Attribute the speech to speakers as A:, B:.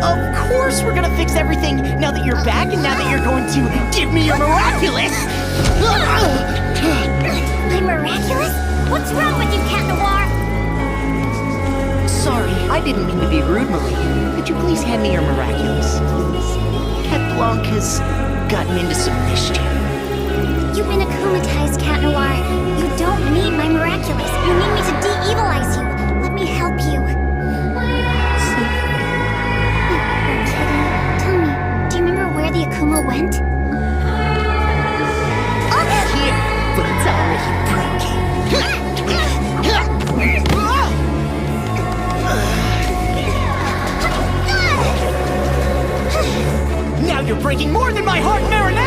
A: Of course we're gonna fix everything now that you're back and now that you're going to give me your miraculous.
B: My miraculous? What's wrong with you, Cat Noir?
A: Sorry, I didn't mean to be rude, Marie. Could you please hand me your miraculous? Cat Blanc has gotten into some mischief.
B: You've been akumatized, Cat Noir. You don't need my miraculous. You need me to de-evilize you. Let me help you. Tell me, do you remember where the Akuma went?
A: Here, but it's already broken. Now you're breaking more than my heart marinara!